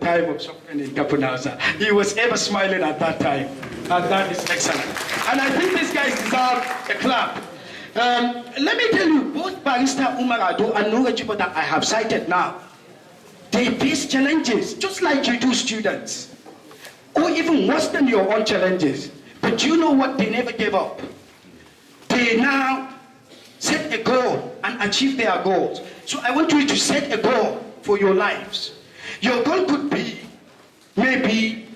time of something in Kafin Hausa. He was ever smiling at that time. And that is excellent. And I think these guys deserve a clap. Let me tell you, both Barrister Umar Ado and NURA JIBO that I have cited now, they face challenges, just like you do, students. Or even worse than your own challenges. But you know what? They never gave up. They now set a goal and achieve their goals. So I want you to set a goal for your lives. Your goal could be, maybe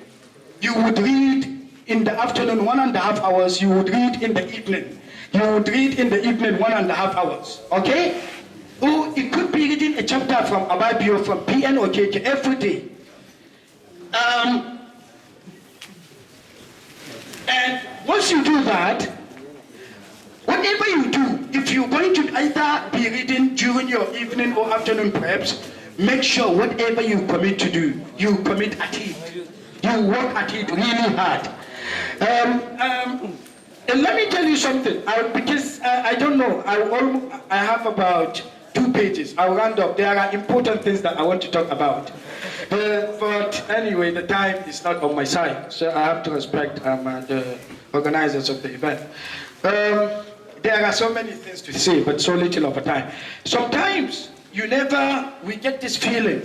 you would read in the afternoon 1.5 hours, you would read in the evening. You would read in the evening 1.5 hours, okay? Or it could be reading a chapter from Ababio, from PN or KK every day. And once you do that, whatever you do, if you're going to either be reading during your evening or afternoon preps, make sure whatever you commit to do, you commit at it. You work at it really hard. Let me tell you something, because I don't know, I have about 2 pages. I'll round up. There are important things that I want to talk about. But anyway, the time is not on my side, so I have to respect the organizers of the event. There are so many things to say, but so little of a time. Sometimes we get this feeling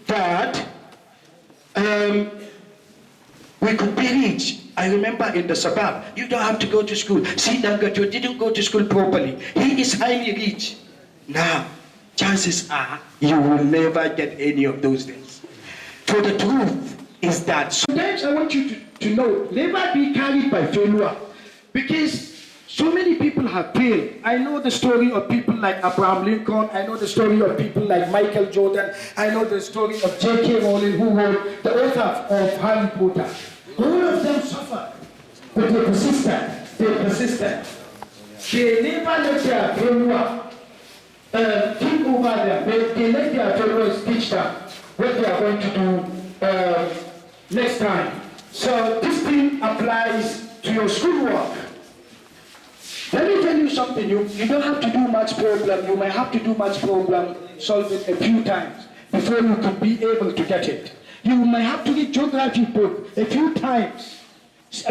that we could be rich. I remember in the suburb, you don't have to go to school. See, Dangato didn't go to school properly. He is highly rich. Now, chances are you will never get any of those things. For the truth is that sometimes I want you to know, never be carried by failure. Because so many people have failed. I know the story of people like Abraham Lincoln. I know the story of people like Michael Jordan. I know the story of J.K. Rowling, who wrote the author of Harry Potter. All of them suffered, but they persisted. They persisted. They never let their failure think over them. They let their failures teach them what they are going to do next time. So this thing applies to your schoolwork. Let me tell you something, you don't have to do much problem. You may have to do much problem solving a few times before you could be able to get it. You may have to read geography book a few times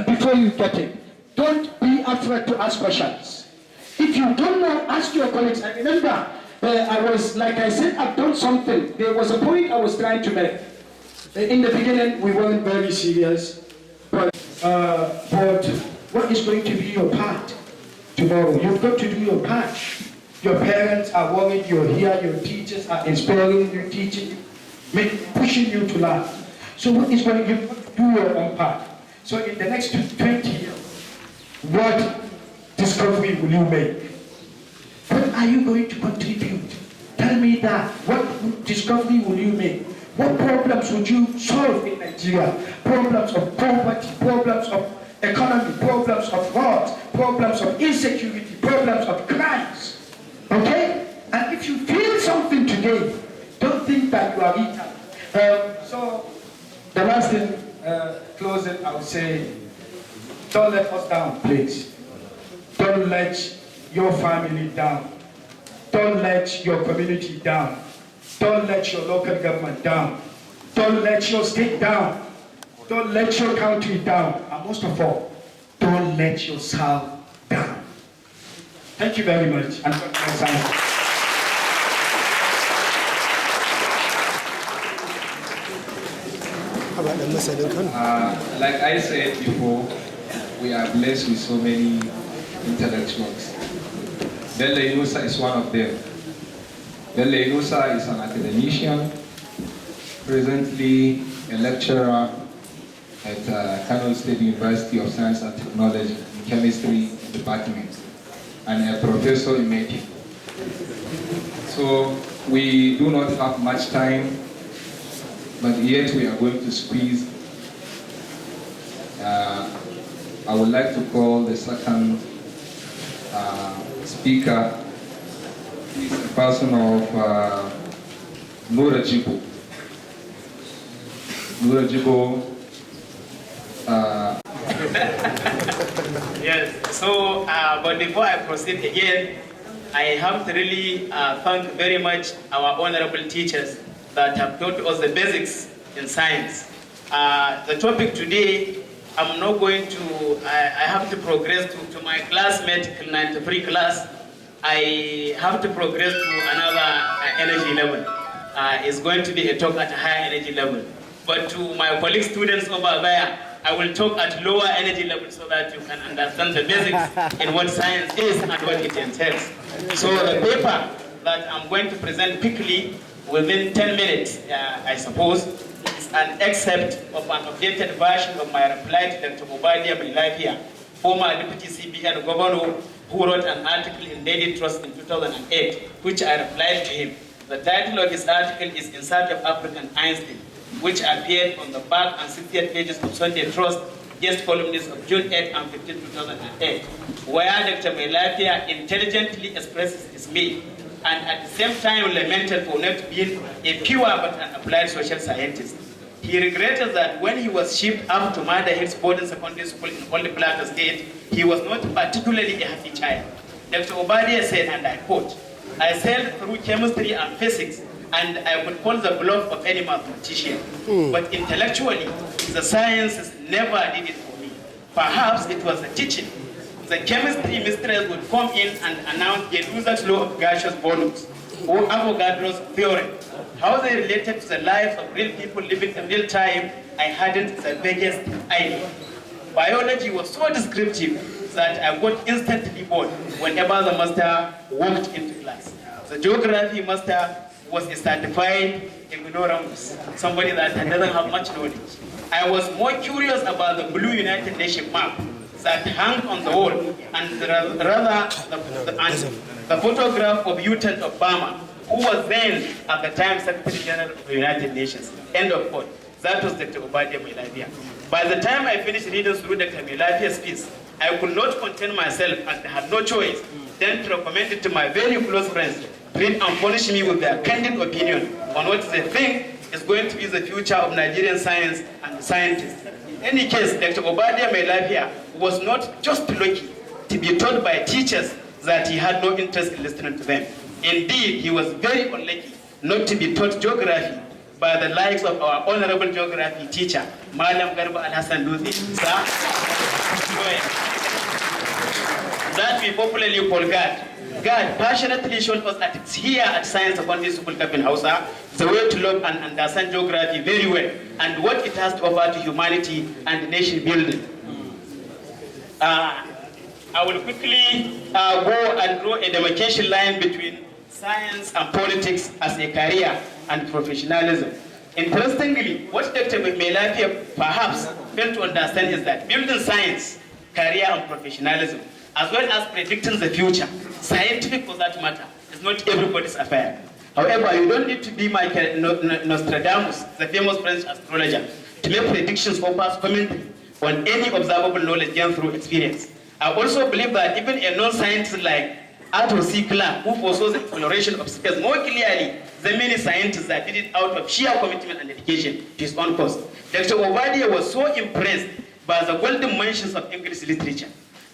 before you get it. Don't be afraid to ask questions. If you don't know, ask your colleagues. I remember, like I said, I've done something. There was a point I was trying to make. In the beginning, we weren't very serious. But what is going to be your part tomorrow? You've got to do your part. Your parents are worried you're here. Your teachers are inspiring you, teaching you, pushing you to learn. So what is going to do your own part? So in the next 20 years, what discovery will you make? What are you going to contribute? Tell me that. What discovery will you make? What problems would you solve in Nigeria? Problems of poverty, problems of economy, problems of wars, problems of insecurity, problems of crimes. Okay? And if you feel something today, don't think that you are retarded. So the last thing, closing, I would say, don't let us down, please. Don't let your family down. Don't let your community down. Don't let your local government down. Don't let your state down. Don't let your country down. And most of all, don't let yourself down. Thank you very much. And like I said before, we are blessed with so many intellectuals. Bello Inusa is one of them. Bello Inusa is an academician, presently a lecturer at Kano State University of Science and Technology in Chemistry Department, and a professor in making. So we do not have much time, but yet we are going to squeeze. I would like to call the second speaker. He's the person of NURA JIBO. NURA JIBO. Yes, so but before I proceed again, I have to really thank very much our honorable teachers that have taught us the basics in science. The topic today, I'm not going to, I have to progress to my classmate, 93 class. I have to progress to another energy level. It's going to be a talk at a higher energy level. But to my colleague students over there, I will talk at lower energy level so that you can understand the basics in what science is and what it entails. So the paper that I'm going to present quickly within 10 minutes, I suppose, is an excerpt of an updated version of my reply to Dr. Obadia Mailafia, former Deputy CBN Governor, who wrote an article in Daily Trust in 2008, which I replied to him. The title of his article is In Search of African Einstein, which appeared on the back and 60th pages of Sunday Trust, guest columnist of June 8 and 15, 2008, where Dr. Mailafia intelligently expresses dismay and at the same time lamented for not being a pure but an applied social scientist. He regretted that when he was shipped up to Mada Hills Boarding Secondary School in Holy Plateau State, he was not particularly a happy child. Dr. Obadia said, and I quote, "I sailed through chemistry and physics, and I could call the bluff of any mathematician. But intellectually, the sciences never did it for me. Perhaps it was the teaching. The chemistry mistress would come in and announce the User's law of gaseous volumes, or Avogadro's theorem. How they related to the lives of real people living in real time, I hadn't the vaguest idea. Biology was so descriptive that I got instantly bored whenever the master walked into class. The geography master was a certified ignoramus, somebody that doesn't have much knowledge. I was more curious about the blue United Nations map that hung on the wall, and the photograph of Lieutenant Obama, who was then at the time Secretary General of the United Nations. End of quote. That was Dr. Obadia Mailafia. By the time I finished reading through Dr. Mailafia's piece, I could not contain myself and had no choice then to recommend it to my very close friends, read and furnish me with their candid opinion on what they think is going to be the future of Nigerian science and scientists. In any case, Dr. Obadia Mailafia was not just lucky to be told by teachers that he had no interest in listening to them. Indeed, he was very unlucky not to be taught geography by the likes of our honorable geography teacher, Madam Garba Al-Hassan Luthi, that we popularly call God. God passionately showed us here at Science Secondary School Kafin Hausa the way to love and understand geography very well and what it has to offer to humanity and nation building. I will quickly go and draw a demarcation line between science and politics as a career and professionalism. Interestingly, what Dr. Mailafia perhaps failed to understand is that building science, career and professionalism, as well as predicting the future, scientific for that matter, is not everybody's affair. However, you don't need to be Michael Nostradamus, the famous French astrologer, to make predictions or pass commentary on any observable knowledge gained through experience. I also believe that even a non-scientist like Arthur C. Clarke, who foresaw the exploration of space more clearly than many scientists that did it out of sheer commitment and dedication to his own cause. Dr. Obadia was so impressed by the golden mansions of English literature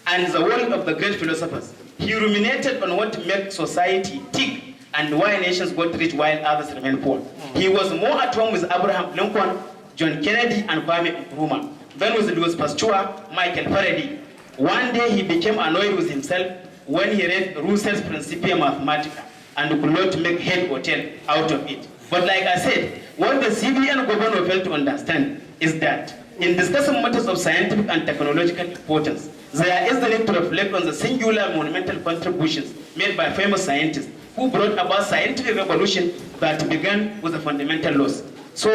and the world of the great philosophers. He ruminated on what makes society tick and why nations got rich while others remain poor. He was more at home with Abraham Lincoln, John Kennedy, and Kwame Nkrumah than with Louis Pasteur, Michael Faraday. One day he became annoyed with himself when he read Russell's Principia Mathematica and could not make head or tail out of it. But like I said, what the CBN governor failed to understand is that in discussing matters of scientific and technological importance, there is the need to reflect on the singular monumental contributions made by famous scientists who brought about scientific revolution that began with the fundamental laws. So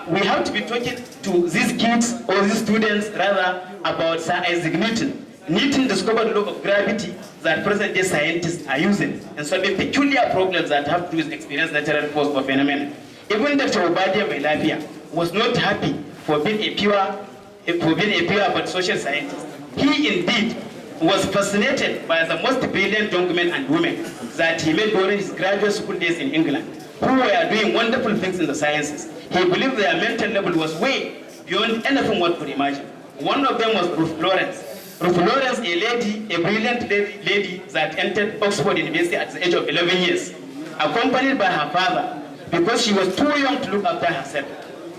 we have to be talking to these kids or these students rather about Sir Isaac Newton. Newton discovered the law of gravity that present-day scientists are using in solving peculiar problems that have to do with experienced natural force or phenomena. Even Dr. Obadia Mailafia was not happy for being a pure but social scientist. He indeed was fascinated by the most brilliant young men and women that he met during his graduate school days in England, who were doing wonderful things in the sciences. He believed their mental level was way beyond anything one could imagine. One of them was Ruth Lawrence. Ruth Lawrence, a brilliant lady that entered Oxford University at the age of 11 years, accompanied by her father because she was too young to look after herself.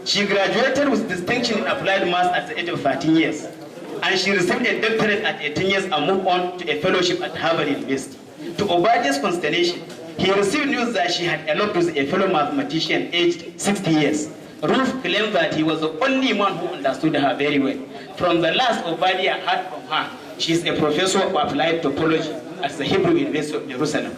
She graduated with distinction in applied maths at the age of 13 years. And she received a doctorate at 18 years and moved on to a fellowship at Harvard University. To Obadiah's consternation, he received news that she had eloped with a fellow mathematician aged 60 years. Ruth claimed that he was the only one who understood her very well. From the last Obadiah heard from her, she is a professor of applied topology at the Hebrew University of Jerusalem.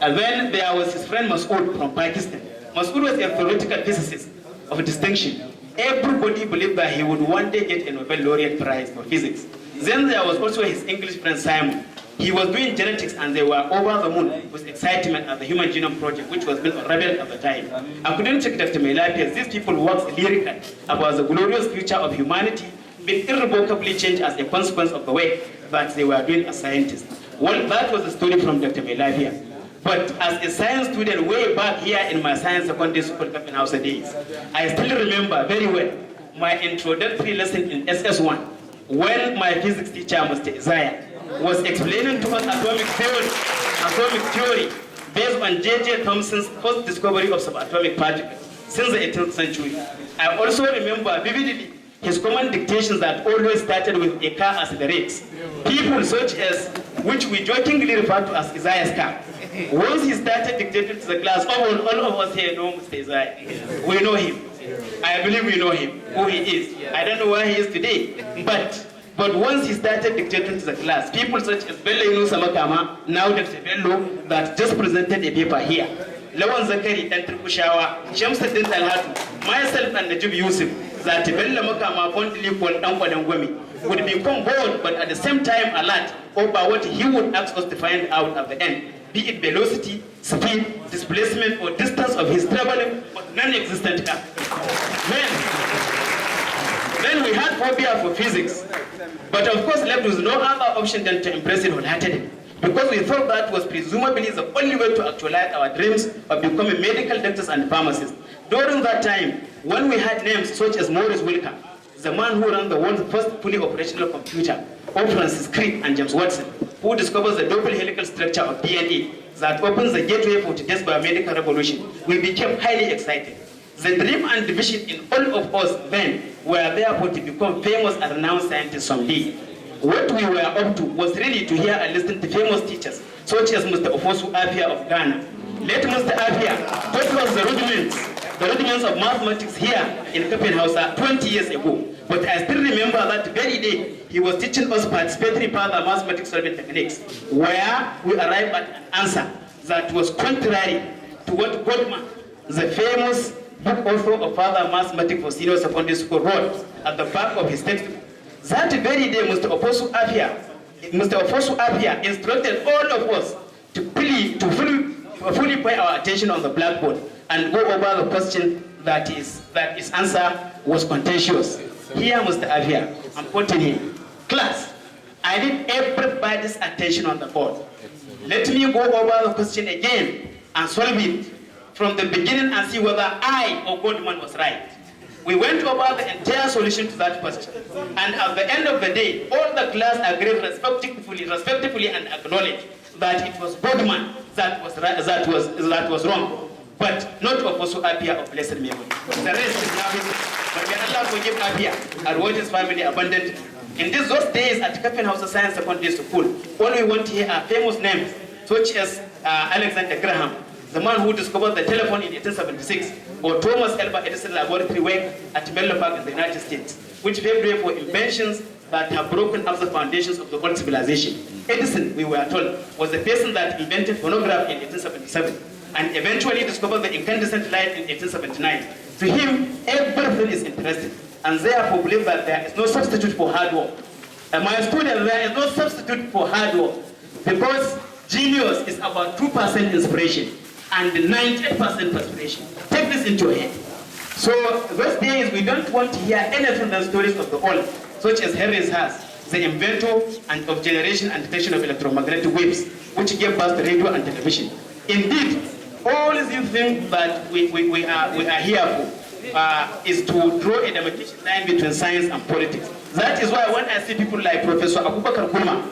And then there was his friend Masoud from Pakistan. Masoud was a theoretical physicist of distinction. Everybody believed that he would one day get a Nobel laureate prize for physics. Then there was also his English friend Simon. He was doing genetics and they were over the moon with excitement at the Human Genome Project, which was built on Rebel at the time. According to Dr. Melapias, these people worked lyrically about the glorious future of humanity being irrevocably changed as a consequence of the work that they were doing as scientists. Well, that was the story from Dr. Melapias. But as a science student way back here in my science secondary school Kafin Hausa days, I still remember very well my introductory lesson in SS1 when my physics teacher, Mr. Isaiah, was explaining to us atomic theory based on J.J. Thomson's first discovery of subatomic particles since the 18th century. I also remember vividly his common dictations that always started with a car as the rates. People such as, which we jokingly refer to as Isaiah's car. Once he started dictating to the class, all of us here know Mr. Isaiah. We know him. I believe we know him, who he is. I don't know where he is today, but once he started dictating to the class, people such as BELLO MAKAMA, now Dr. Bello, that just presented a paper here. Lawan Zakari and Trikushawa, Shamsuddin Talhatu, myself and Najib Yusuf, that BELLO MAKAMA fondly called Angwadangwami, would become bored but at the same time alert over what he would ask us to find out at the end, be it velocity, speed, displacement, or distance of his traveling but non-existent car. Then we had phobia for physics, but of course left with no other option than to embrace it wholeheartedly, because we thought that was presumably the only way to actualize our dreams of becoming medical doctors and pharmacists. During that time, when we had names such as Maurice Wilker, the man who ran the world's first fully operational computer, or Francis Crick and James Watson, who discovers the double helical structure of DNA that opens the gateway for today's biomedical revolution, we became highly excited. The dream and vision in all of us then were therefore to become famous and renowned scientists someday. What we were up to was really to hear and listen to famous teachers, such as Mr. Ofosu Apia of Ghana. Let Mr. Apia taught us the rudiments of mathematics here in Kafin Hausa 20 years ago. But I still remember that very day he was teaching us participatory further mathematics solving techniques, where we arrived at an answer that was contrary to what Goldman, the famous book author of further mathematics for senior secondary school, wrote at the back of his textbook. That very day, Mr. Ofosu Apia instructed all of us to fully pay our attention on the blackboard and go over the question that his answer was contentious. Here, Mr. Apia, I'm quoting him. Class, I need everybody's attention on the board. Let me go over the question again and solve it from the beginning and see whether I or Goldman was right. We went over the entire solution to that question, and at the end of the day, all the class agreed respectively and acknowledged that it was Goldman that was wrong, but not Ofosu Apia of blessed memory. The rest is now history. But may Allah forgive Apia and what his family abandoned. In those days at Kafin Hausa Science Secondary School, all we want to hear are famous names, such as Alexander Graham, the man who discovered the telephone in 1876, or Thomas Alva Edison laboratory work at Menlo Park in the United States, which paved way for inventions that have broken up the foundations of the old civilization. Edison, we were told, was the person that invented phonograph in 1877 and eventually discovered the incandescent light in 1879. To him, everything is interesting, and therefore believe that there is no substitute for hard work. And my students, there is no substitute for hard work, because genius is about 2% inspiration and 98% perspiration. Take this into your head. So those days we don't want to hear anything than stories of the old, such as Henry Haas, the inventor and of generation and detection of electromagnetic waves, which gave birth to radio and television. Indeed, all these things that we are here for is to draw a demarcation line between science and politics. That is why when I see people like Professor Abubakar Kulma,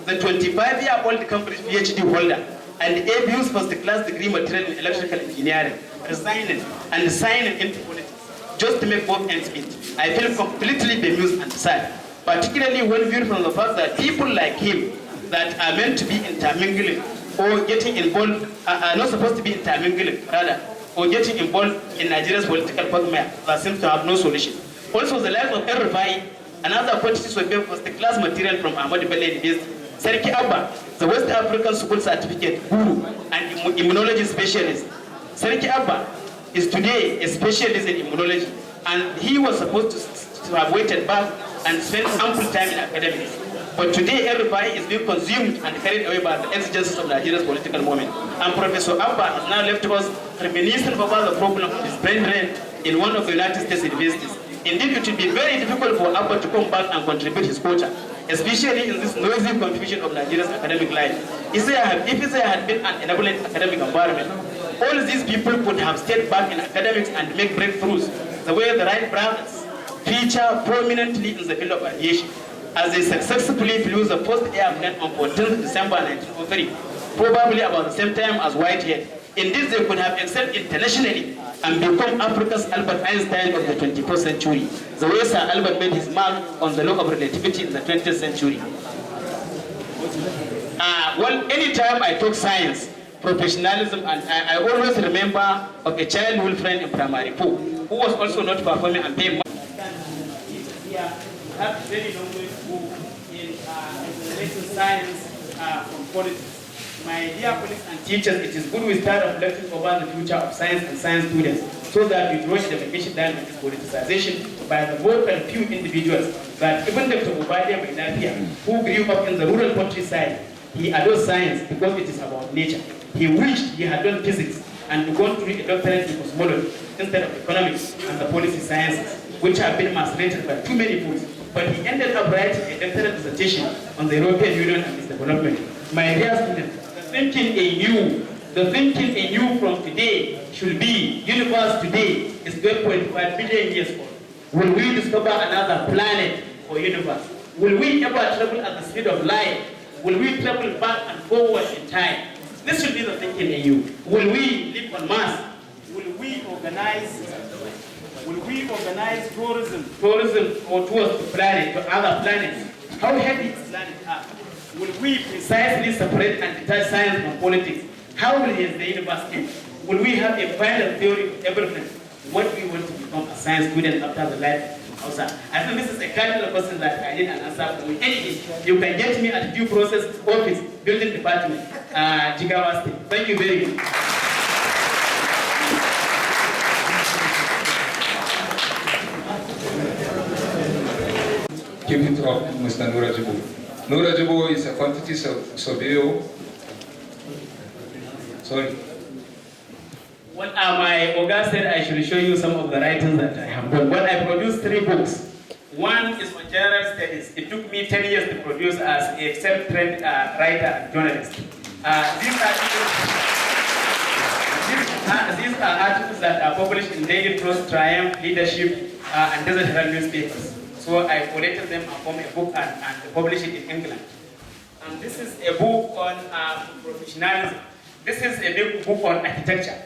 the 25-year-old Cambridge PhD holder, and ABU's first-class degree material in electrical engineering, resigning and signing into politics. just to make both ends meet. I feel completely bemused and sad, particularly when viewed from the fact that people like him that are meant to be intermingling or getting involved, are not supposed to be intermingling, rather, or getting involved in Nigeria's political quagmire that seems to have no solution. Also, the life of El-Rufai and other quantities of first-class material from Ahmad Bello University. Serki Abba, the West African School Certificate Guru and Immunology Specialist. Serki Abba is today a specialist in immunology, and he was supposed to have waited back and spent ample time in academics. But today, El-Rufai is being consumed and carried away by the exigencies of Nigeria's political moment. And Professor Abba has now left us reminiscent about the problem of his brain drain in one of the United States universities. Indeed, it will be very difficult for Abba to come back and contribute his quota, especially in this noisy confusion of Nigeria's academic life. If there had been an enabling academic environment, all these people could have stayed back in academics and make breakthroughs the way the Wright brothers feature prominently in the field of aviation, as they successfully flew the first airplane on 14th December 1903, probably about the same time as Whitehead. Indeed, they could have excelled internationally and become Africa's Albert Einstein of the 21st century, the way Sir Albert made his mark on the law of relativity in the 20th century. Well, anytime I talk science, professionalism, and I always remember of a childhood friend in primary 4 who was also not performing and paying money. Have a very long way to go in relating science from politics. My dear colleagues and teachers, it is good we start reflecting over the future of science and science students so that we draw a demarcation line with this politicization by the vocal few individuals that even Dr. Obadiah Mainafia, who grew up in the rural countryside, he adores science because it is about nature. He wished he had done physics and gone through a doctorate in cosmology instead of economics and the policy sciences, which have been macerated by too many foods. But he ended up writing a doctorate dissertation on the European Union and its development. My dear students, the thinking in you from today should be, universe today is 12.5 billion years old. Will we discover another planet or universe? Will we ever travel at the speed of light? Will we travel back and forward in time? This should be the thinking in you. Will we live on Mars? Will we organize tourism or towards the planet, to other planets? How heavy is planet Earth? Will we precisely separate and detach science from politics? How will the universe end? Will we have a final theory of everything? What we want to become a science student after the life of Hausa? I think this is a kind of question that I need an answer from. Anything, you can get me at due process office, building department, Jigawa State. Thank you very much. Give it up, Mr. NURA JIBO. NURA JIBO is a quantity surveyor. Sorry. What my Oga said, I should show you some of the writings that I have done. Well, I produced 3 books. One is on general studies. It took me 10 years to produce as a self-trained writer and journalist. These are articles that are published in Daily Trust, Triumph, Leadership, and Desert Herald newspapers. So I collected them and formed a book and published it in England. And this is a book on professionalism. This is a big book on architecture,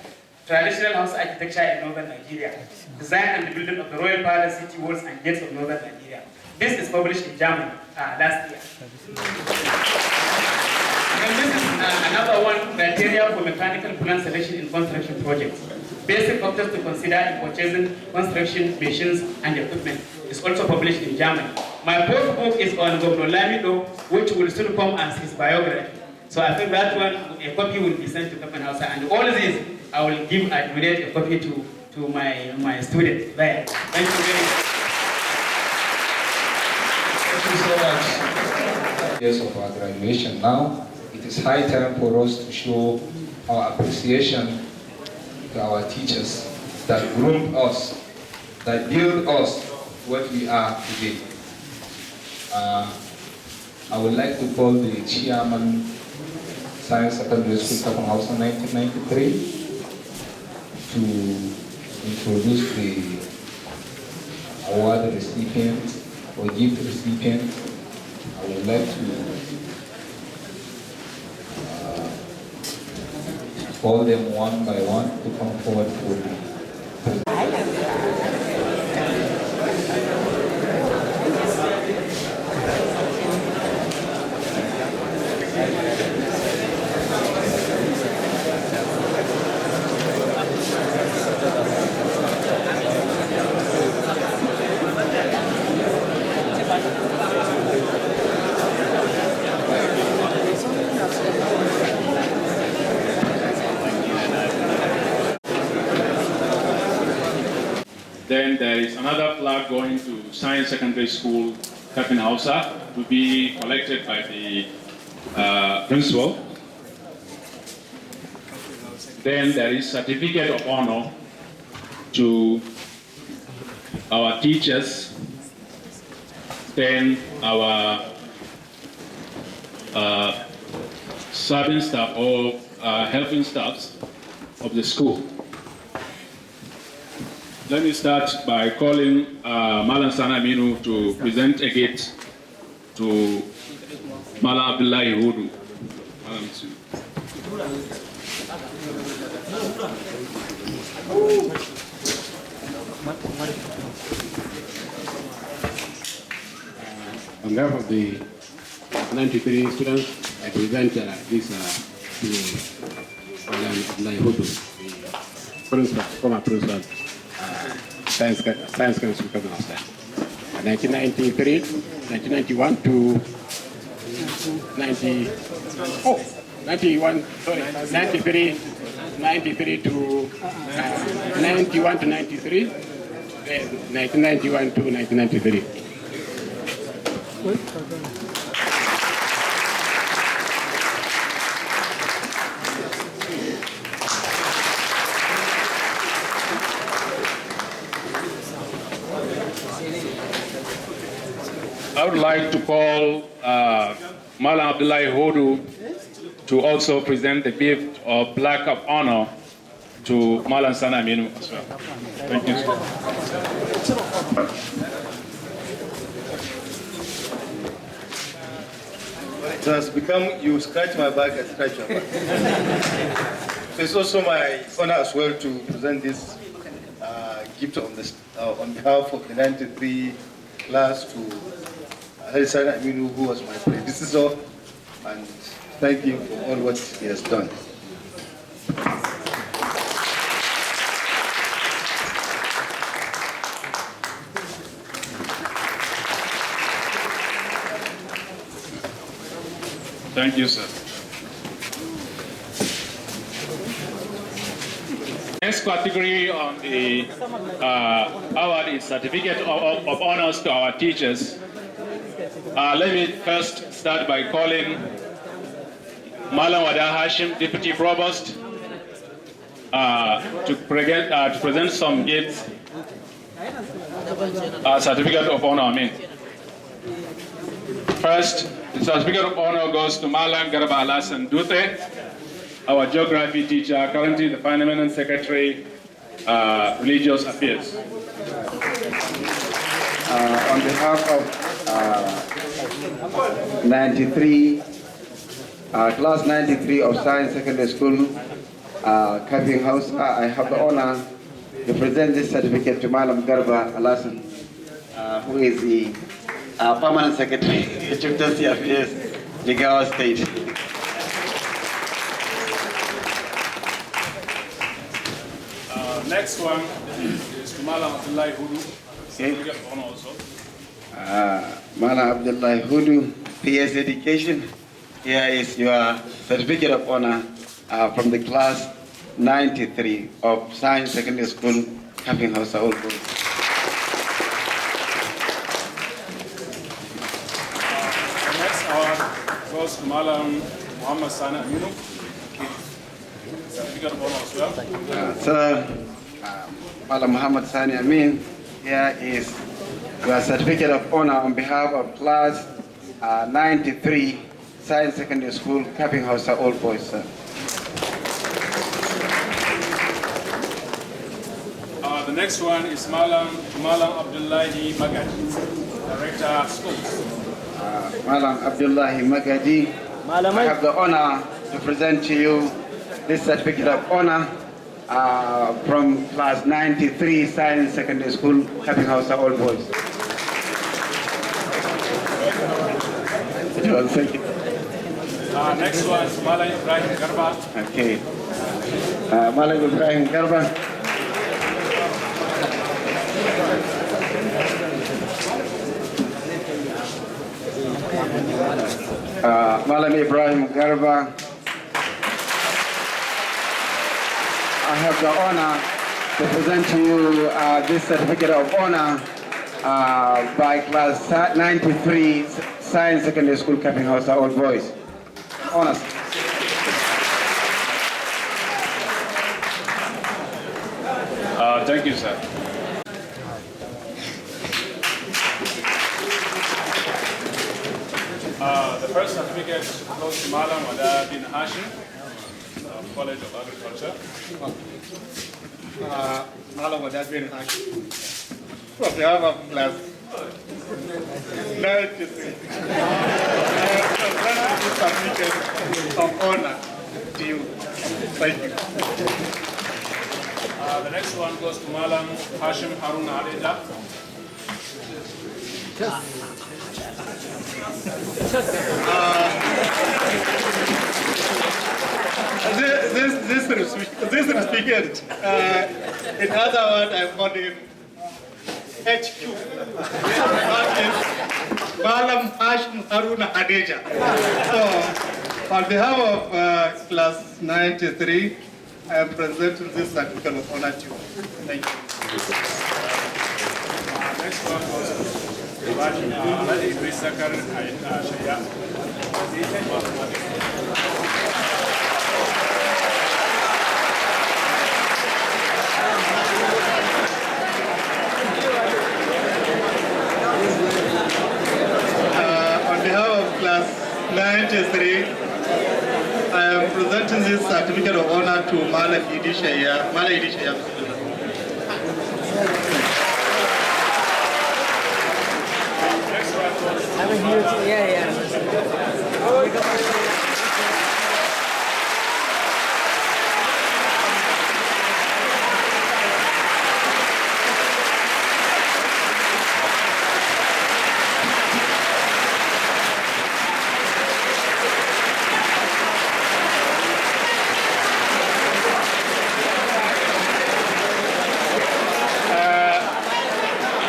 traditional house architecture in northern Nigeria, design and the building of the royal palace, city walls, and gates of northern Nigeria. This is published in Germany last year. And this is another one, criteria for mechanical plan selection in construction projects. Basic factors to consider in purchasing construction machines and equipment. Is also published in Germany. My fourth book is on Governor Lamido, which will soon come as his biography. So I think that one, a copy will be sent to Kafin Hausa, and all this I will give a copy to my students there. Thank you very much. Thank you so much. Years of our graduation now, it is high time for us to show our appreciation to our teachers that groomed us, that built us what we are today. I would like to call the chairman, Science Secondary School Kafin Hausa 1993, to introduce the award recipient or gift recipient. I would like to call them one by one to come forward for the presentation. there is another flag going to Science Secondary School, Kafin Hausa, to be collected by the principal. Then there is certificate of honor to our teachers, then our serving staff or helping staffs of the school. Let me start by calling Malam Sana Aminu to present a gift to Malam Abdullahi Hudu. On behalf of the 93 students, I present this to Malam Abdullahi Hudu, the principal, former principal, Science Council Kafin Hausa. 1993, 1991 to 93 to 91 to 93, then 1991 to 1993. I would like to call Malam Abdullahi Hudu to also present the gift of plaque of honor to Malam Sana Aminu as well. Thank you. It has become, you scratch my back, I scratch your back. So it's also my honor as well to present this gift on behalf of the 93 class to Sana Aminu, who was my predecessor, and thank him for all what he has done. Thank you, sir. Next category on the award is certificate of honors to our teachers. Let me first start by calling Malam Wada Hashim, Deputy Provost, to present some gifts, certificate of honor. First, the certificate of honor goes to Malam Garba Alasan Dute, our geography teacher, currently the Permanent Secretary, Religious Affairs. On behalf of 93, class 93 of Science Secondary School, Kafin Hausa, I have the honor to present this certificate to Malam Garba Alasan, who is the Permanent Secretary, Religious Affairs, Jigawa State. Next one is to Malam Abdullahi Hudu. Certificate of honor also. Malam Abdullahi Hudu, PS Education. Here is your certificate of honor from the class 93 of Science Secondary School, Kafin Hausa, Old Boys. The next award goes to Malam Muhammad Sana Aminu. Certificate of honor as well. Sir, Malam Muhammad Sani Amin, here is your certificate of honor on behalf of class 93 Science Secondary School, Kafin Hausa, Old Boys, sir. The next one is Malam Abdullahi Magadi, Director of Schools. Malam Abdullahi Magadi, I have the honor to present to you this certificate of honor from class 93 Science Secondary School, Kafin Hausa, Old Boys. Thank you. Next one is Malam Ibrahim Garba. Okay. Malam Ibrahim Garba. Malam Ibrahim Garba. I have the honor to to present to you this certificate of honor by class 93 Science Secondary School, Kafin Hausa, all boys. Honors. Thank you, sir. The first certificate goes to Malam Wada bin Hashim, College of Agriculture. Malam Wada bin Hashim, from the half of class 93. Certificate of honor to you. Thank you. The next one goes to Malam Hashim Haruna Adeja. This recipient, in other words, I call him HQ. Malam Hashim Haruna Adeja. So, on behalf of class 93, I am presenting this certificate of honor to you. Thank you. Next one goes to Alhaji Idris Zakar Shaya. On behalf of class 93, I am presenting this certificate of honor to Mala Idishaya. Mala Idishaya. I'm here too. Yeah.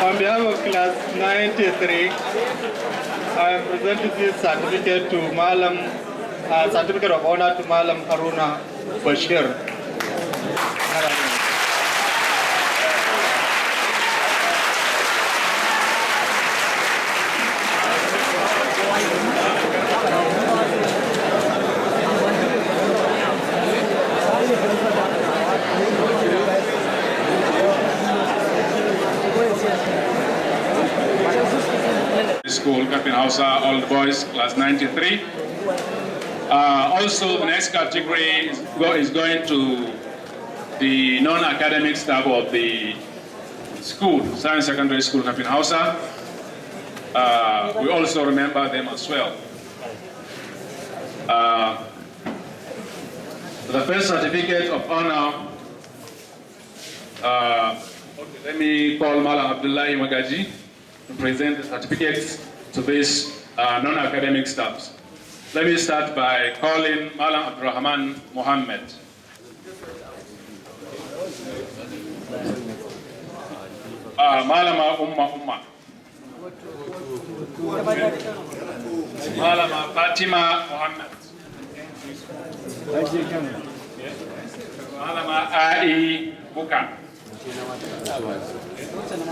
On behalf of class 93, I am presenting this certificate to Malam, certificate of honor to Malam Haruna Bashir. School, Kafin Hausa, all the boys, class 93. Also, the next category is going to the non-academic staff of the school, Science Secondary School, Kafin Hausa. We also remember them as well. The first certificate of honor, let me call Malam Abdullahi Magaji to present the certificates to these non-academic staffs. Let me start by calling Malam Abdurrahman Mohammed. Malama Umma. Malama Fatima Mohammed. Malama Ai Buka.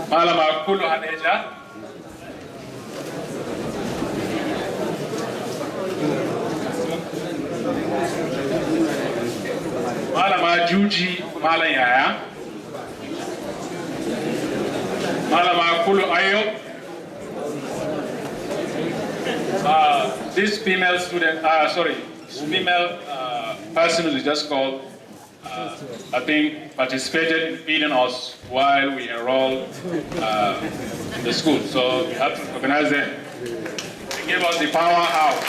Malama Kulu Hadeja. Malama Juji Malayaya. Malama Kulu Ayo. This female student, female person who is just called, I think, participated in feeding us while we enrolled in the school. So we have to recognize them. They gave us the power out.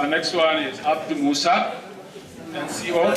The next one is Abdul Musa, NCO.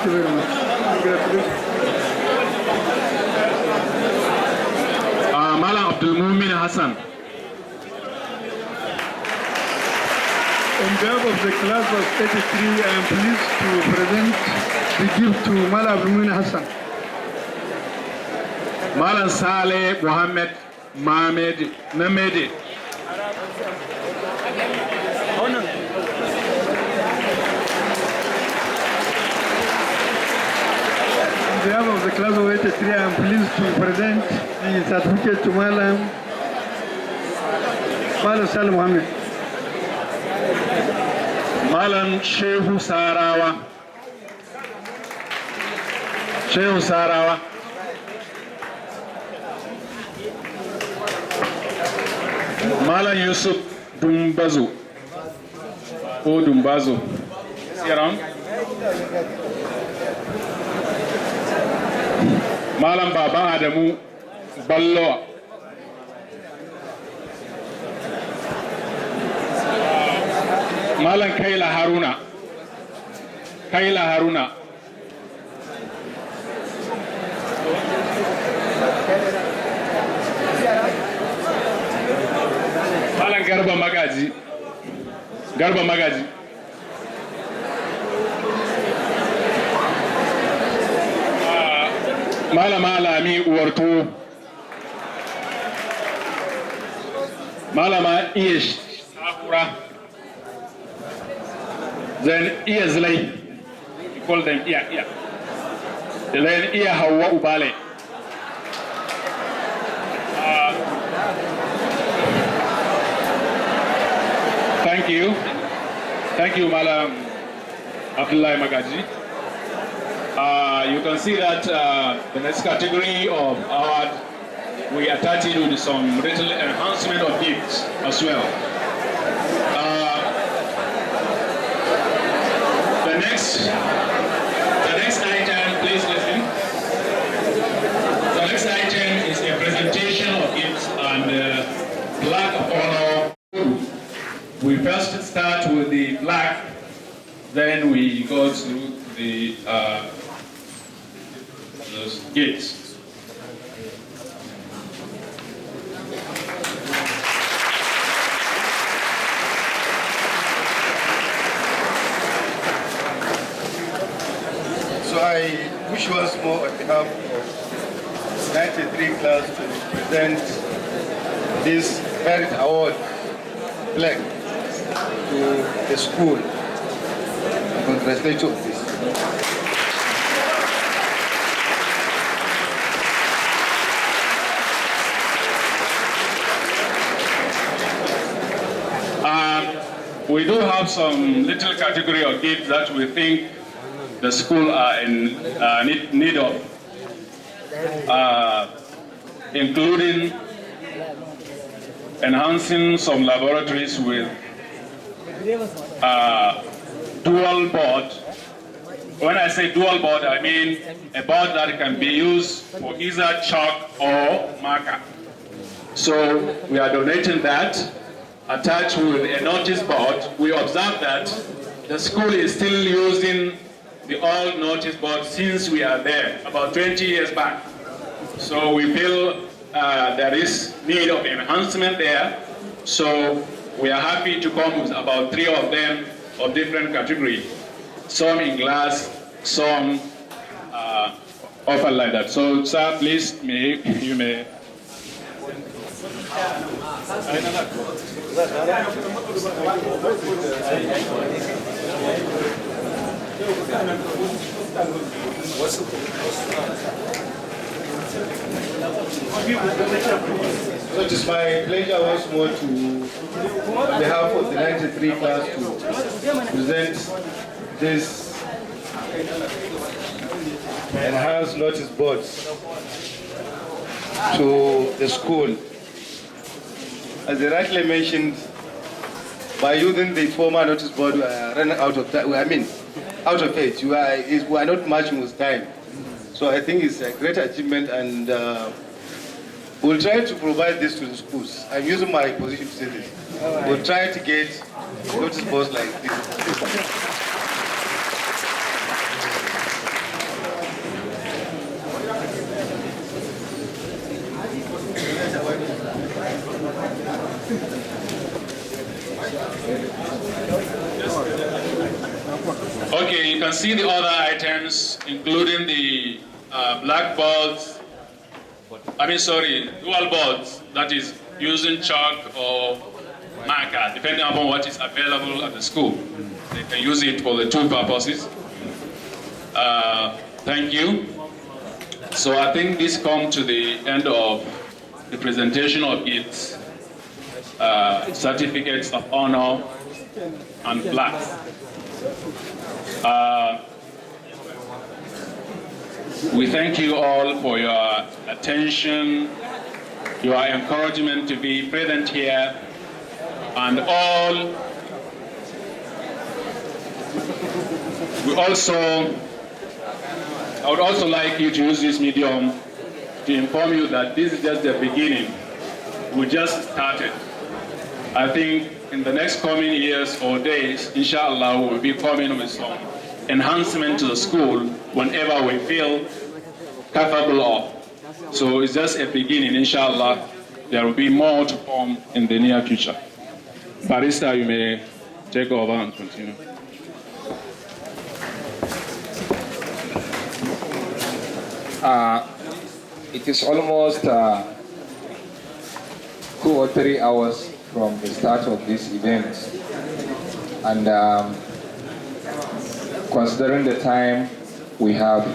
you very much. Congratulations. Malam Abdul Mumin Hassan. On behalf of the class of 83, I am pleased to present the gift to Malam Abdul Hassan. Malam Saleh Mohammed Mohamed Namedi. On behalf of the class of 83, I am pleased to present the certificate to Malam Saleh Mohammed. Malam Shehu Sarawa. Shehu Sarawa. Malam Yusuf Dumbazo. Oh, Dumbazo. Is he around? Malam Baba Adamu Ballo. Malam Kaila Haruna. Kaila Haruna. Malam Garba Magaji. Garba Magaji. Malam Alami Uwartu. Malama Ish Sakura. Then Iazlay. You call them Ia. Then Ia Hawa Ubale. Thank you, Malam Abdullah Magaji. You can see that the next category of award, we attach it with some little enhancement of gifts as well. The next item, please listen. The next item is a presentation of gifts and plaque of honor. We first start with the plaque, then we go to the those gifts. So I wish once more on behalf of 93 class to present this merit award plaque to the school. Congratulations on this. We do have some little category of gifts that we think the school are in need of, including enhancing some laboratories with dual board. When I say dual board, I mean a board that can be used for either chalk or marker. So we are donating that. Attached with a notice board, we observe that the school is still using the old notice board since we are there, about 20 years back. So we feel there is need of enhancement there. So we are happy to come with about 3 of them of different categories. Some in glass, some often like that. So sir, please, you may. So it is my pleasure once more to, on behalf of the 93 class, to present this enhanced notice boards to the school. As they rightly mentioned, by using the former notice board, we are running out of time. Out of it. We are not matching with time. So I think it's a great achievement, and we'll try to provide this to the schools. I'm using my position to say this. We'll try to get notice boards like this. can see the other items, including the blackboards, dual boards, that is using chalk or marker, depending upon what is available at the school. They can use it for the two purposes. Thank you. So I think this comes to the end of the presentation of its certificates of honor and plaques. We thank you all for your attention, your encouragement to be present here, and all. I would also like you to use this medium to inform you that this is just the beginning. We just started. I think in the next coming years or days, inshallah, we will be coming with some enhancement to the school whenever we feel capable of. So it's just a beginning, inshallah. There will be more to come in the near future. Barrister, you may take over and continue. It is almost 2 or 3 hours from the start of this event, and considering the time we have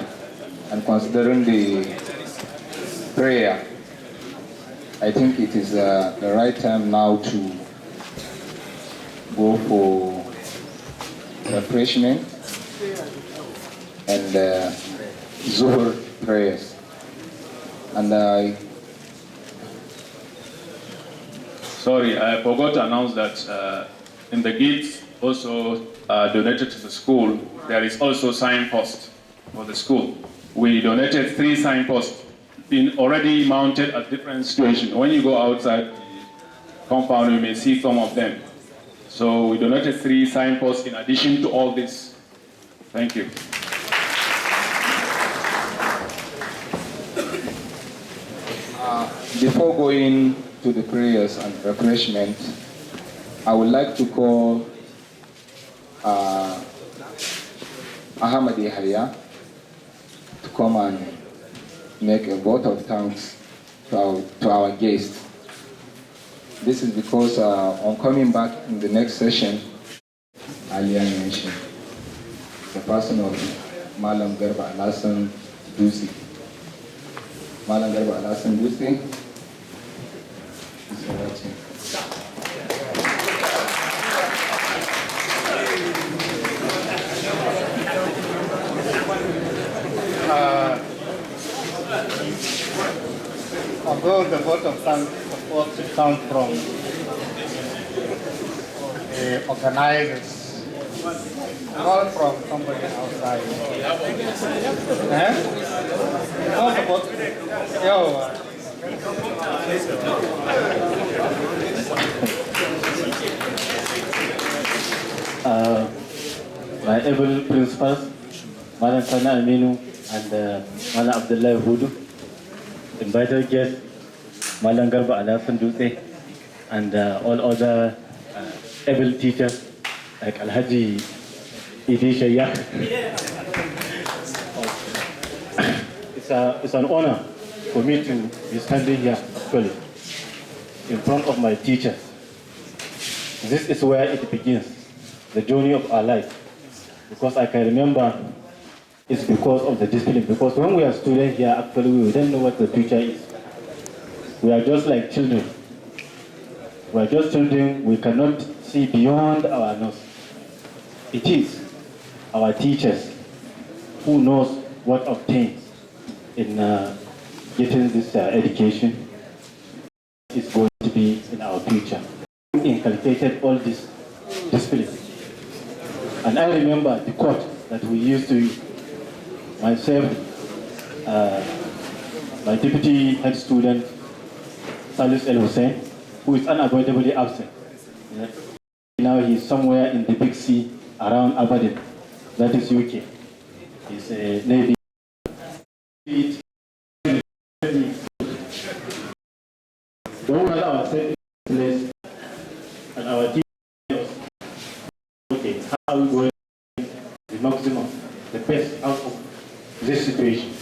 and considering the prayer, I think it is the right time now to go for refreshment and Zuhur prayers. And sorry, I forgot to announce that in the gifts also donated to the school, there is also signpost for the school. We donated 3 signposts, been already mounted at different situations. When you go outside the compound, you may see some of them. So we donated 3 signposts in addition to all this. Thank you. Before going to the prayers and refreshment, I would like to call Ahmad Yahya to come and make a vote of thanks to our guests. This is because on coming back in the next session, earlier mentioned, the person of Malam Garba Alasan Dusi. Malam Garba Alasan Dusi is watching. Although the vote of thanks supposed to come from the organizers, not from somebody outside. Not about, my able principals, Madam Sana Aminu and Madam Abdullah Hudu, invited guests, Madam Garba Alasan Dutse, and all other able teachers like Alhaji Idi Shaya. It's an honor for me to be standing here actually in front of my teachers. This is where it begins, the journey of our life. Because I can remember it's because of the discipline. Because when we are students here, actually we don't know what the future is. We are just like children. We are just children, we cannot see beyond our nose. It is our teachers who knows what obtains in getting this education is going to be in our future. We inculcated all this discipline. And I remember the quote that we used to use. Myself, my deputy head student, Salus El Hussein, who is unavoidably absent. Yeah. Now he's somewhere in the big sea around Abadan, that is UK. He's a Navy. Don't let our safety place and our teachers, okay, how are we going to the maximum? the best out of this situation.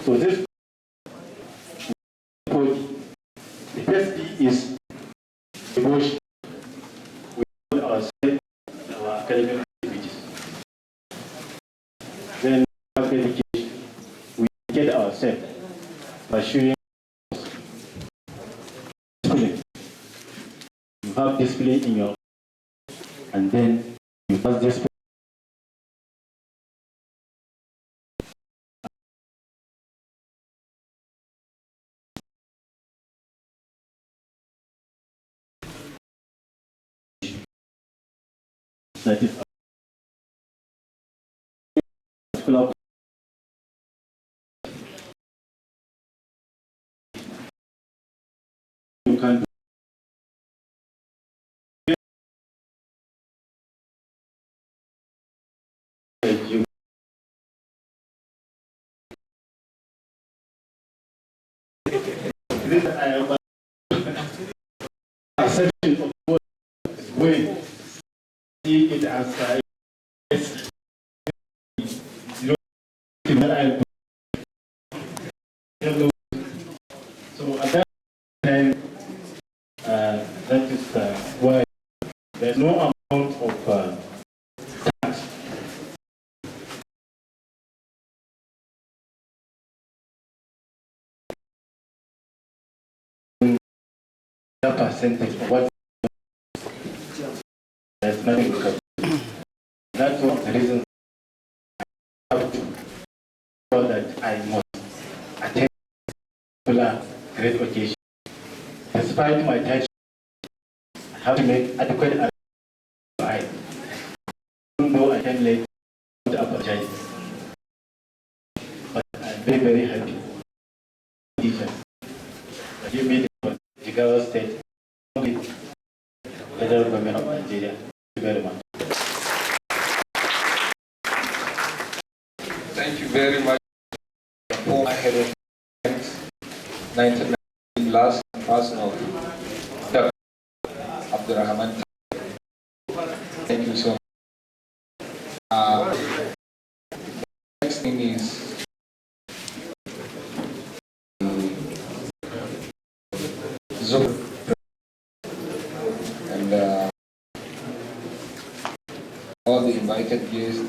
So this the first P is devotion. We put ourselves in our academic activities. Then after education, we get ourselves by showing discipline. You have discipline in your, and then you have discipline. That is particular. You can you this section of what is going see it as you know, so at that time, that is why there's no amount of tax. That percentage of what there's nothing to cut. That's one of the reasons I have to feel that I must attend particular great occasion. Despite my tension, I have to make adequate arrangements. Even though I came late, I don't apologize. But I'm very, very happy. Teachers, that you made the Jigawa State federal government of Nigeria. Thank you very much. Thank you very much. Former head of 1990 last person of Dr. Abdurrahman. Thank you so much. Next thing is Zoom. And all the invited guests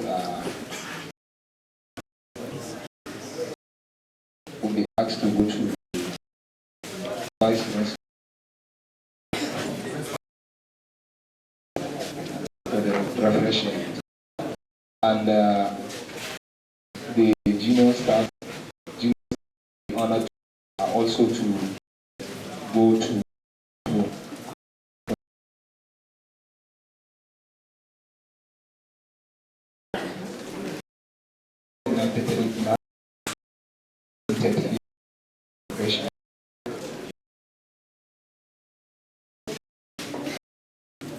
will be asked to go to vice principal for the refreshment. And the junior staff, honored also to go to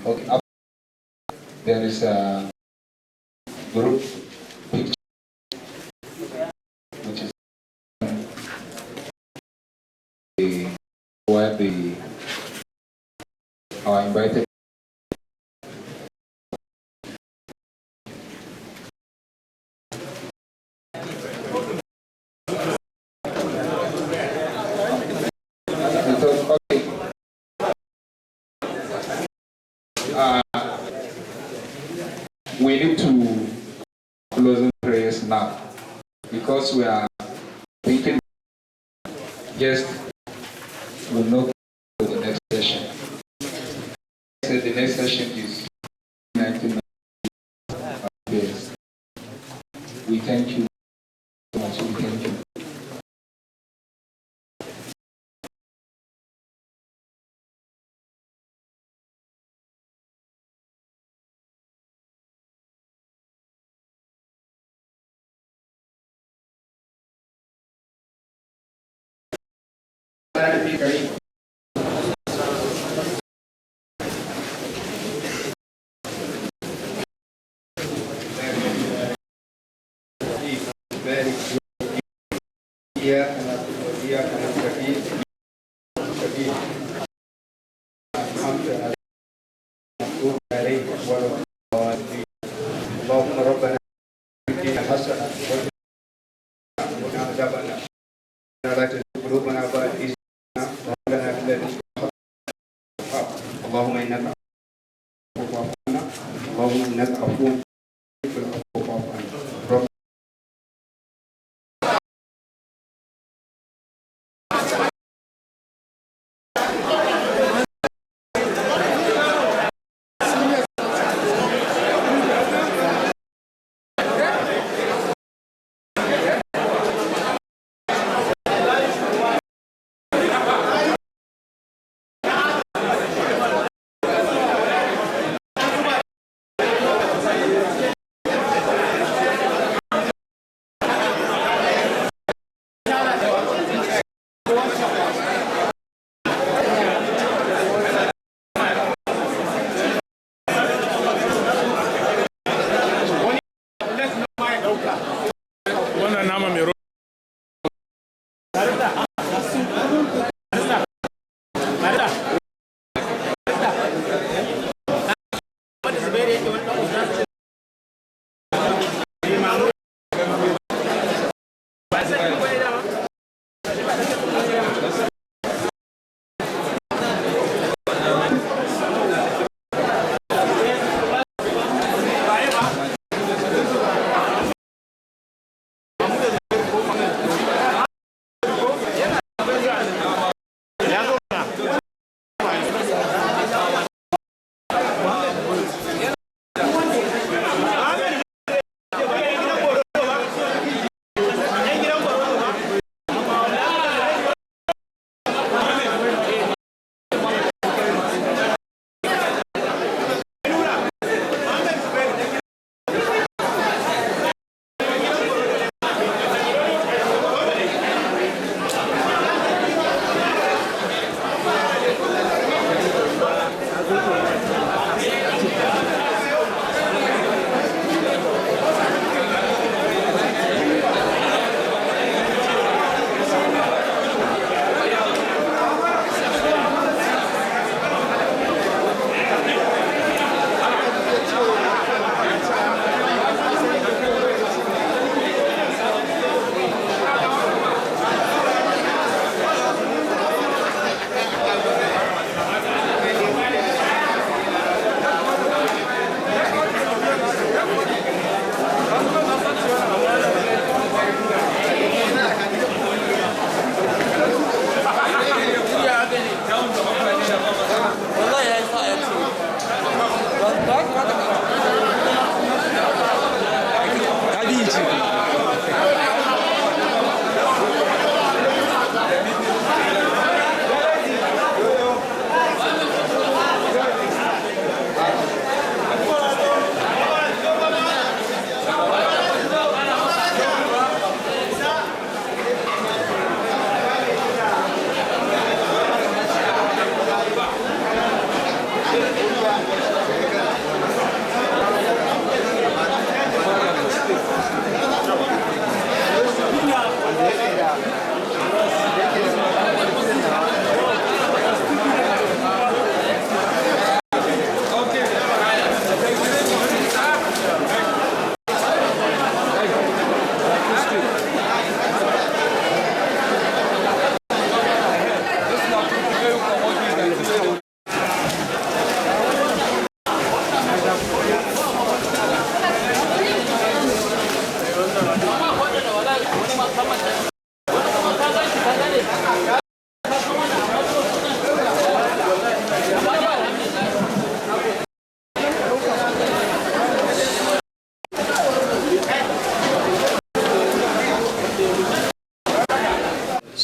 okay, up there is a group picture which is where our invited we need to closing prayers now because we are thinking guests will not go to the next session. So the next session is 19 years. We thank you so much. We thank you. اللهم ربنا عذاب النار لا تزغ قلوبنا بعد إذ هديتنا وهب لنا من لدنك اللهم إنك عفو فاعف عنا اللهم إنك عفو تحب العفو فاعف عنا.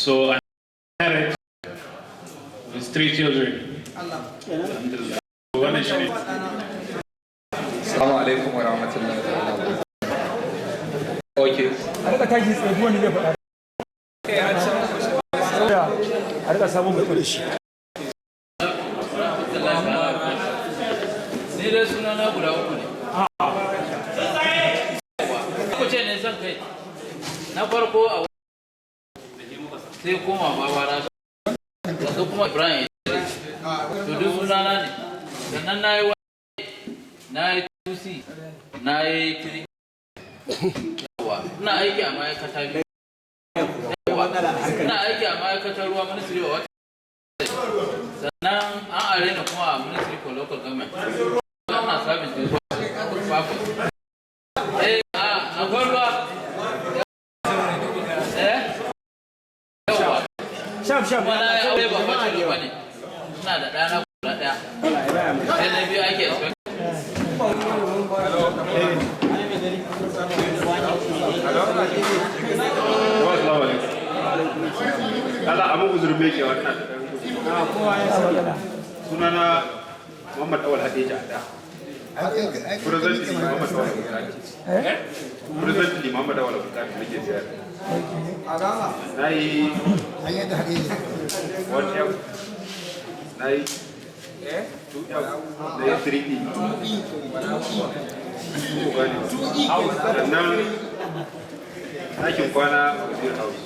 So I'm married with 3 children. One is Assalamu alaikum wa rahmatullahi wa barakatuh. Okay. Ni da sunana guda uku ne. Kuce ne zan kai. Na farko a sai koma babara da kuma Ibrahim. To duk sunana ne. Sannan na yi wani, na yi tusi, na yi kiri. Ina aiki a ma'aikata biyu. Ina aiki a ma'aikatar ruwa Ministry of Water. Sannan an arena kuma a Ministry for Local Government. Ana sabin da ruwa. Akwai ruwa. Shaf. Wani aure ba wacce ruwa ne. Ina da ɗana kula ɗaya. Sai na biyu ake expect. Allah amma uzurin me ke wannan sunana Muhammad Awal Hadija da President Muhammad Awal President Muhammad Awal nake sayar nayi what else nayi 3D sannan ɗakin kwana a wajen house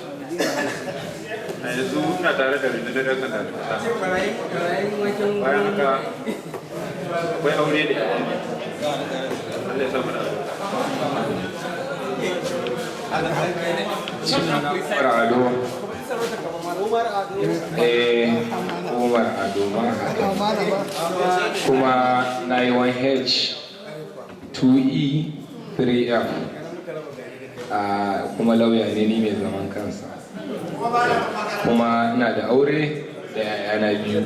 a yanzu ina tare da rundunar ɗan sanda da kasa bayan haka akwai aure da yawa Allah ya samu da Umar Ado kuma na yi 1H 2E 3F kuma lauya ne ni mai zaman kansa kuma ina da aure da yayana biyu.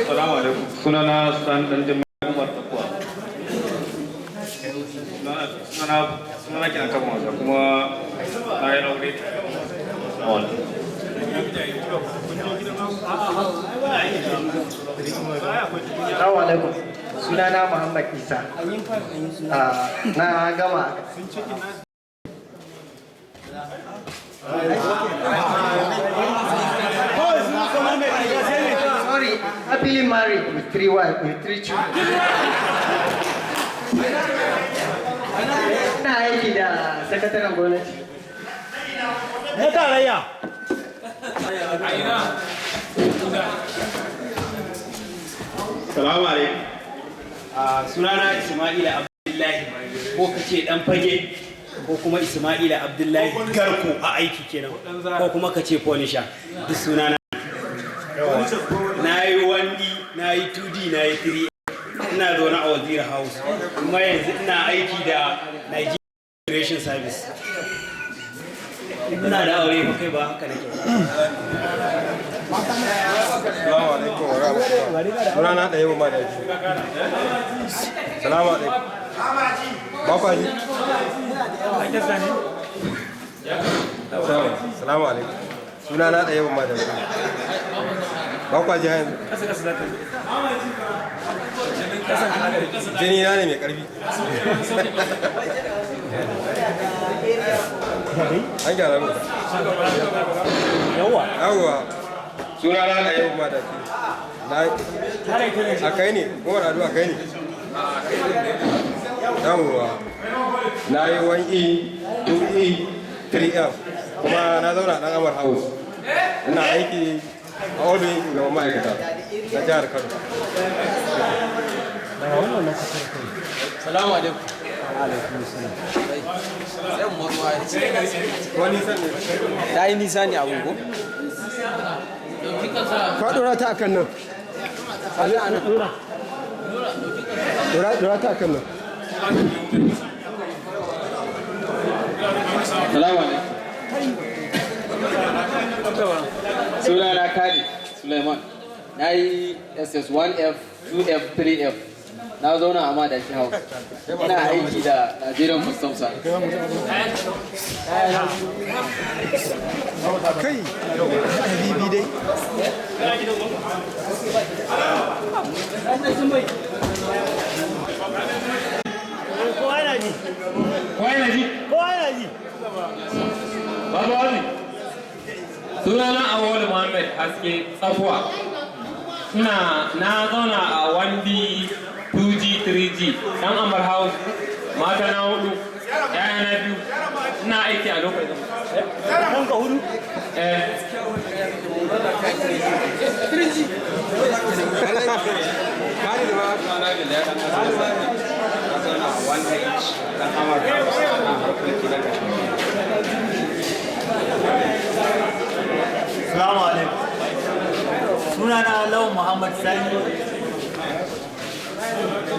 Assalamu alaikum. Sunana Stan dan jama'a Umar Takwa. Sunana kina kan wasa kuma na yi aure a wannan. Assalamu alaikum. Sunana Muhammad Isa. Na gama. Sorry, happily married with 3 wives, with 3 children. Na aiki da sakataren gwamnati. Na tarayya. Salamu alaikum. Sunana Ismaila Abdullahi ko kace dan fage ko kuma Ismaila Abdullahi Garko a aiki kenan ko kuma kace Polisha duk sunana. Na yi 1D, na yi 2D, na yi 3. Ina zaune a Wazir House kuma yanzu ina aiki da Nigeria Immigration Service. Ina da aure ba kai ba haka nake. Assalamu alaikum wa rahmatullahi. Sunana da yau ma da shi. Assalamu alaikum. Baba ji. Assalamu alaikum. Sunana da yau ma da shi. Baba ji hayan. Jini na ne mai karfi. An gyara mu. Yawwa. Sunana da yau ma da shi. A kai ne, kuma da addu'a kai ne. Yawwa. Na yi 1E, 2E, 3F. Kuma na zauna ɗan Amar House. Ina aiki a odin ga ma'aikata na jihar Kano. Salamu alaikum. Wani nisan ne? Ta yi nisa ne abu ko? Faɗora ta akan nan. Ɗora ta akan nan. Salamu alaikum. Sunana Kadi Suleiman. Na yi SS1F, 2F, 3F. Na zauna a Madashi House. Ina aiki da Nigerian Customs Service. Kai, bibi dai. Kowa yana ji. Babu wani. Sunana Awolu Muhammad Haske Tsafuwa. Na zauna a 1D, 2G, 3G, dan Amar House, mata na 4, yaya na 2. Ina aiki a lokacin. Kan ka hudu? Kari da ba. na zauna a 1H dan Amurka a harkoki na kashe. Salamu alaikum. Sunana Lawan Muhammad Sani.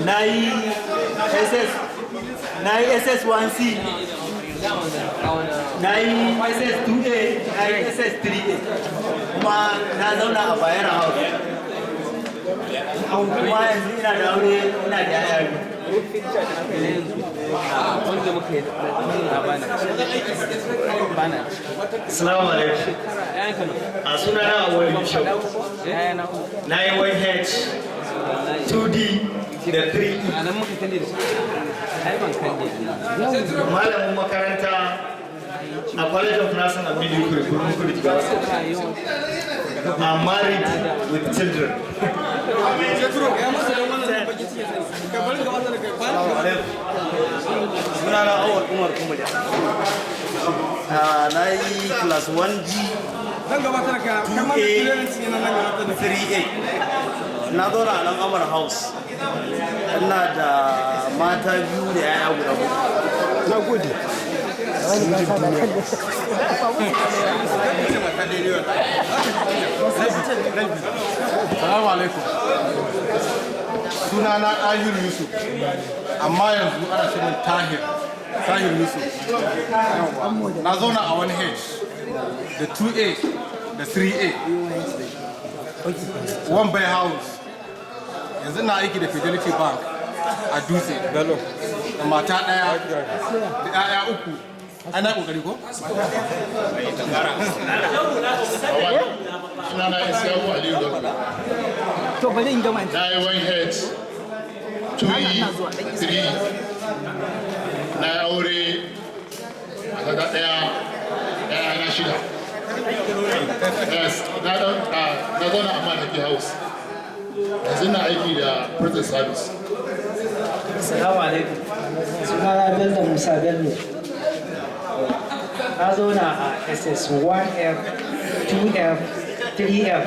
Na yi SS1C. Na yi SS2A, na yi SS3A. Kuma na zauna a Bayero House. Kuma yanzu ina da aure, ina da yaya biyu. Assalamu alaikum. A sunana Awali Bishop. Na yi 1H, 2D da 3E. Malamin makaranta a College of Nursing and Midwifery, Kurun Kudu Jigawa. I'm married with children. Sunana Awal Umar Kumaja. Na yi class 1G, 2A, 3A. Na zauna a nan Amar House. Ina da mata biyu da yaya guda hudu. Na gode. Salamu alaikum. Sunana Ahir Yusuf, amma yanzu ana ce min Tahir Yusuf. Na zauna a 1H, da 2A, da 3A. One Bay House. Yanzu na aiki da Fidelity Bank a Dutse, Bello. Da mata ɗaya, da 'ya'ya uku. Ana ƙoƙari ko? Sunana Isiyaku Aliyu Dauda. To bari in gama. Na yi 1H, 2E, 3E. Na yi aure a daga ɗaya na shida. Yes, na zauna a Manaki House. Yanzu na aiki da Prison Service. Assalamu alaikum. Sunana Bello Musa Bello. Na zauna a SS1F, 2F, 3F.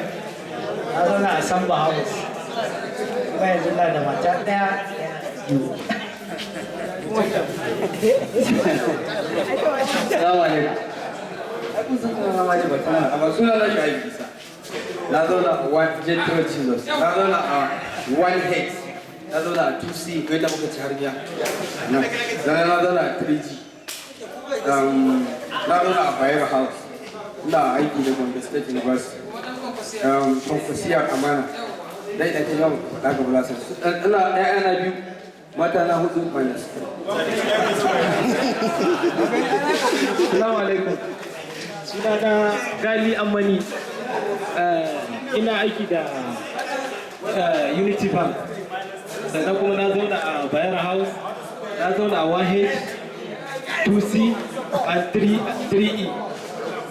Na zauna a Samba House. Kuma yanzu na da mata ɗaya biyu. Salamu alaikum. Amma suna na shi aiki sa. Na zauna a 1J Jesus. Na zauna a 1H. Na zauna a 2C kai da muka ci har biya. Na zauna a 3G. Na zauna a Bayero House. Ina aiki da Gombe State University. Profesiyar amana. Dai da ke yawon faɗa ga bulasar. Ina ɗaya na biyu. Mata na hudu minus. Assalamu alaikum. Sunana Gali Ammani. Ina aiki da Unity Bank. Sannan kuma na zauna a Bayero House. Na zauna a 1H, 2C, and 3E.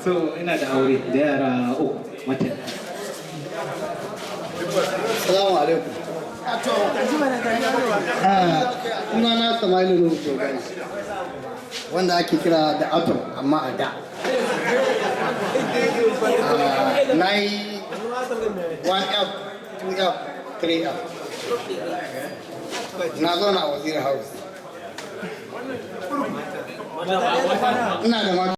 So ina da aure da yara uku mata. Assalamu alaikum. Sunana Samailu Nuhu Jogani, wanda ake kira da Atom amma a da. Na yi 1F, 2F, 3F. Na zauna a Wazir House. Ina da mata